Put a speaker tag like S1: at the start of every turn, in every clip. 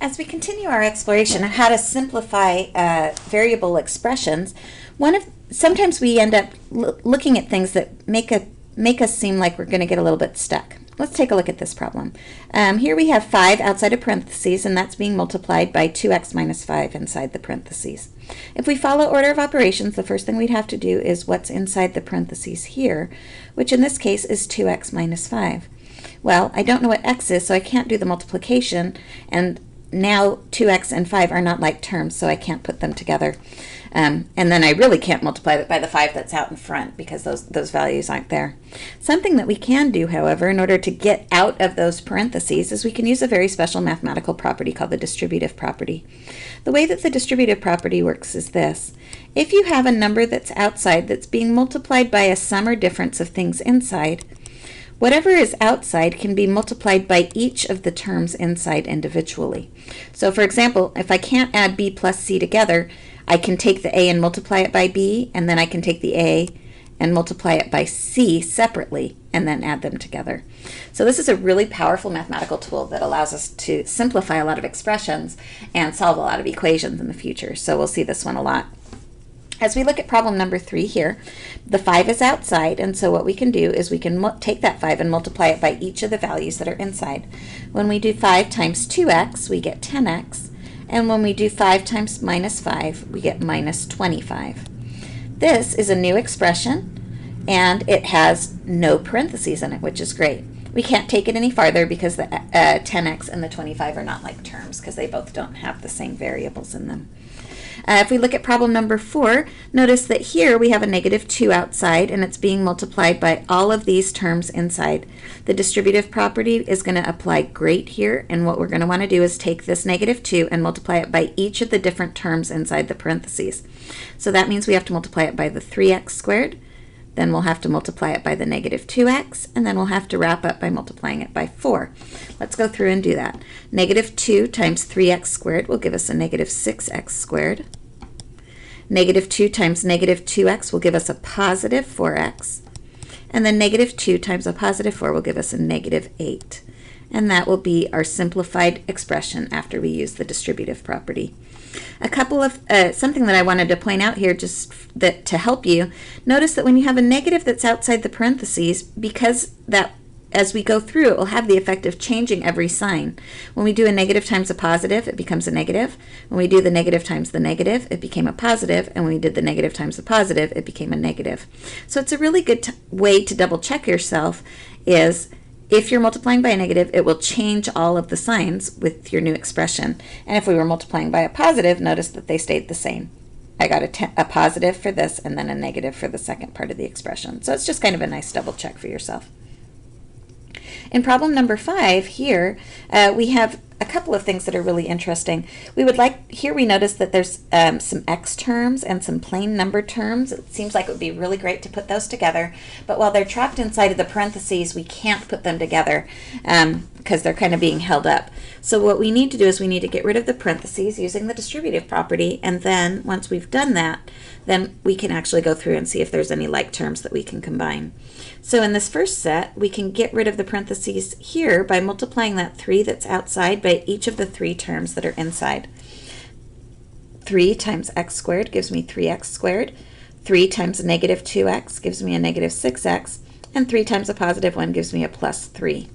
S1: As we continue our exploration of how to simplify variable expressions, sometimes we end up looking at things that make us seem like we're going to get a little bit stuck. Let's take a look at this problem. Here we have 5 outside of parentheses, and that's being multiplied by 2x minus 5 inside the parentheses. If we follow order of operations, the first thing we'd have to do is what's inside the parentheses here, which in this case is 2x minus 5. Well, I don't know what x is, so I can't do the multiplication, and now 2x and 5 are not like terms, so I can't put them together. And then I really can't multiply it by the 5 that's out in front because those values aren't there. Something that we can do, however, in order to get out of those parentheses is we can use a very special mathematical property called the distributive property. The way that the distributive property works is this. If you have a number that's outside that's being multiplied by a sum or difference of things inside, whatever is outside can be multiplied by each of the terms inside individually. So for example, if I can't add b plus c together, I can take the a and multiply it by b, and then I can take the a and multiply it by c separately and then add them together. So this is a really powerful mathematical tool that allows us to simplify a lot of expressions and solve a lot of equations in the future. So we'll see this one a lot. As we look at problem number 3 here, the 5 is outside, and so what we can do is we can take that 5 and multiply it by each of the values that are inside. When we do 5 times 2x, we get 10x, and when we do 5 times minus 5, we get minus 25. This is a new expression, and it has no parentheses in it, which is great. We can't take it any farther because the 10x and the 25 are not like terms because they both don't have the same variables in them. If we look at problem number 4, notice that here we have a negative 2 outside, and it's being multiplied by all of these terms inside. The distributive property is going to apply great here, and what we're going to want to do is take this negative 2 and multiply it by each of the different terms inside the parentheses. So that means we have to multiply it by the 3x squared, then we'll have to multiply it by the negative 2x, and then we'll have to wrap up by multiplying it by 4. Let's go through and do that. Negative 2 times 3x squared will give us a negative 6x squared. Negative 2 times negative 2x will give us a positive 4x. And then negative 2 times a positive 4 will give us a negative 8. And that will be our simplified expression after we use the distributive property. A couple of something that I wanted to point out here just that to help you, notice that when you have a negative that's outside the parentheses, because that as we go through it will have the effect of changing every sign. When we do a negative times a positive, it becomes a negative. When we do the negative times the negative, it became a positive, and when we did the negative times the positive, it became a negative. So it's a really good way to double check yourself is if you're multiplying by a negative, it will change all of the signs with your new expression. And if we were multiplying by a positive, notice that they stayed the same. I got a positive for this and then a negative for the second part of the expression. So it's just kind of a nice double check for yourself. In problem number 5 here, we have a couple of things that are really interesting. Here we notice that there's some x terms and some plain number terms. It seems like it would be really great to put those together, but while they're trapped inside of the parentheses, we can't put them together because they're kind of being held up. So what we need to do is we need to get rid of the parentheses using the distributive property, and then once we've done that, then we can actually go through and see if there's any like terms that we can combine. So in this first set, we can get rid of the parentheses here by multiplying that 3 that's outside by each of the 3 terms that are inside. 3 times x squared gives me 3x squared. 3 times negative 2x gives me a negative 6x. And 3 times a positive 1 gives me a plus 3.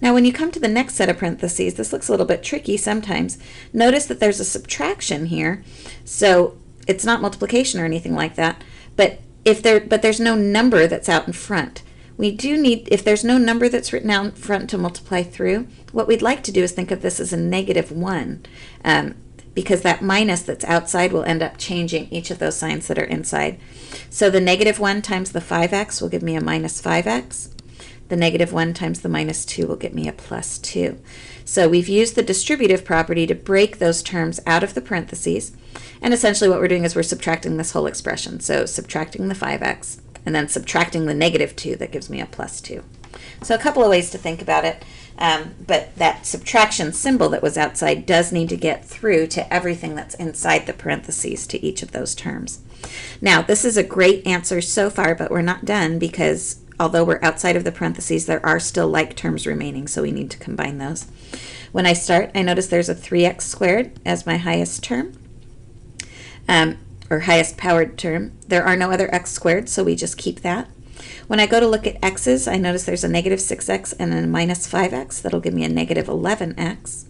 S1: Now when you come to the next set of parentheses, this looks a little bit tricky sometimes. Notice that there's a subtraction here. So it's not multiplication or anything like that, but there's no number that's out in front. We do need, if there's no number that's written out in front to multiply through, what we'd like to do is think of this as a negative 1, because that minus that's outside will end up changing each of those signs that are inside. So the negative 1 times the 5x will give me a minus 5x. The negative 1 times the minus 2 will get me a plus 2. So we've used the distributive property to break those terms out of the parentheses, and essentially what we're doing is we're subtracting this whole expression. So subtracting the 5x, and then subtracting the negative 2, that gives me a plus 2. So a couple of ways to think about it, but that subtraction symbol that was outside does need to get through to everything that's inside the parentheses to each of those terms. Now this is a great answer so far, but we're not done because although we're outside of the parentheses, there are still like terms remaining, so we need to combine those. When I start, I notice there's a 3x squared as my highest term, or highest powered term. There are no other x squared, so we just keep that. When I go to look at x's, I notice there's a negative 6x and a minus 5x. That'll give me a negative 11x.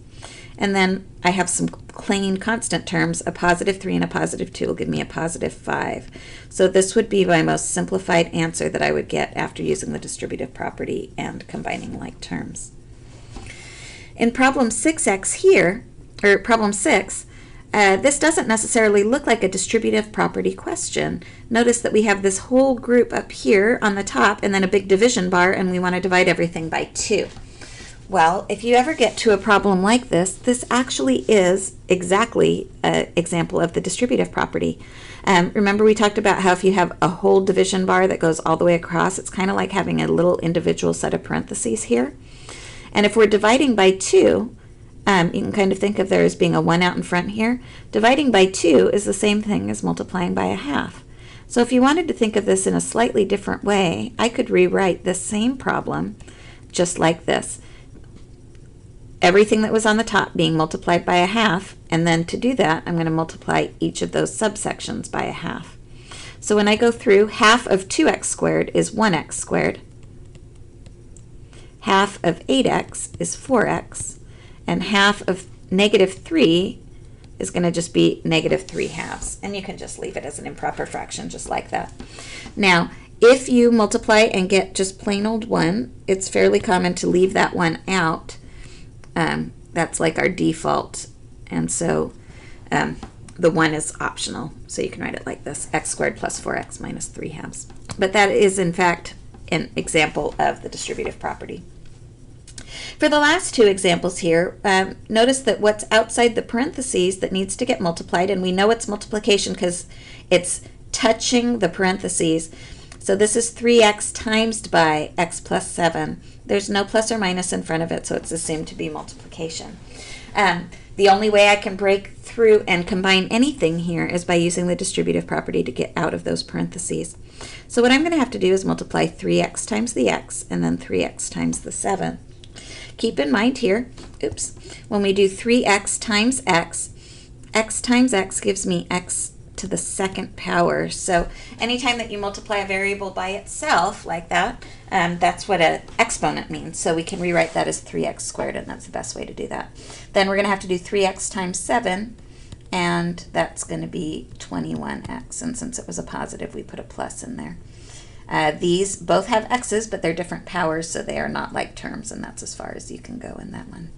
S1: And then I have some clean constant terms. A positive 3 and a positive 2 will give me a positive 5. So this would be my most simplified answer that I would get after using the distributive property and combining like terms. In problem 6x here, or problem 6, this doesn't necessarily look like a distributive property question. Notice that we have this whole group up here on the top and then a big division bar, and we want to divide everything by 2. Well, if you ever get to a problem like this, this actually is exactly an example of the distributive property. Remember we talked about how if you have a whole division bar that goes all the way across, it's kind of like having a little individual set of parentheses here. And if we're dividing by 2, you can kind of think of there as being a 1 out in front here. Dividing by 2 is the same thing as multiplying by a half. So if you wanted to think of this in a slightly different way, I could rewrite this same problem just like this. Everything that was on the top being multiplied by a half, and then to do that, I'm going to multiply each of those subsections by a half. So when I go through, half of 2x squared is 1x squared. Half of 8x is 4x. And half of negative 3 is going to just be negative 3 halves. And you can just leave it as an improper fraction just like that. Now, if you multiply and get just plain old 1, it's fairly common to leave that 1 out. That's like our default. And so the 1 is optional. So you can write it like this, x squared plus 4x minus 3 halves. But that is, in fact, an example of the distributive property. For the last two examples here, notice that what's outside the parentheses that needs to get multiplied, and we know it's multiplication because it's touching the parentheses. So this is 3x times by x plus 7. There's no plus or minus in front of it, so it's assumed to be multiplication. The only way I can break through and combine anything here is by using the distributive property to get out of those parentheses. So what I'm going to have to do is multiply 3x times the x and then 3x times the 7. Keep in mind here, when we do 3x times x times x gives me x to the second power. So anytime that you multiply a variable by itself like that, that's what an exponent means. So we can rewrite that as 3x squared, and that's the best way to do that. Then we're going to have to do 3x times 7, and that's going to be 21x. And since it was a positive, we put a plus in there. These both have x's, but they're different powers, so they are not like terms, and that's as far as you can go in that one.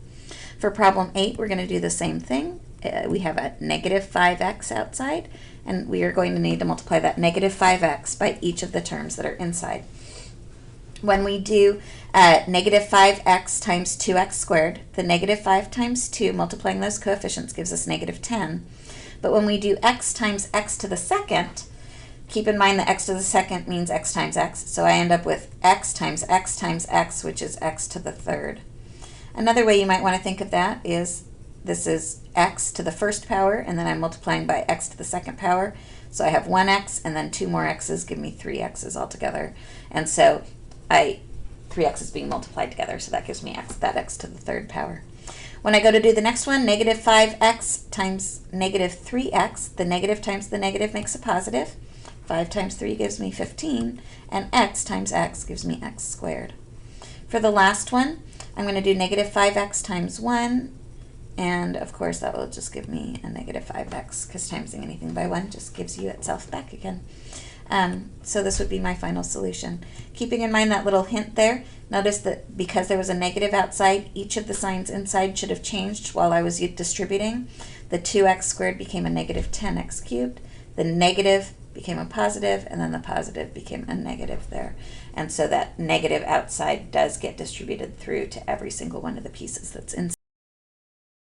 S1: For problem 8, we're going to do the same thing. We have a negative 5x outside, and we are going to need to multiply that negative 5x by each of the terms that are inside. When we do negative 5x times 2x squared, the negative 5 times 2, multiplying those coefficients, gives us negative 10. But when we do x times x to the second, keep in mind that x to the second means x times x, so I end up with x times x times x, which is x to the third. Another way you might want to think of that is this is x to the first power, and then I'm multiplying by x to the second power. So I have 1x, and then 2 more x's give me 3 x's altogether. And so 3 x's being multiplied together, so that gives me that x to the third power. When I go to do the next one, negative 5x times negative 3x, the negative times the negative makes a positive. 5 times 3 gives me 15, and x times x gives me x squared. For the last one, I'm going to do negative 5x times 1, and of course that will just give me a negative 5x, because timesing anything by 1 just gives you itself back again. So this would be my final solution. Keeping in mind that little hint there, notice that because there was a negative outside, each of the signs inside should have changed while I was distributing. The 2x squared became a negative 10x cubed. The negative became a positive, and then the positive became a negative there. And so that negative outside does get distributed through to every single one of the pieces that's inside.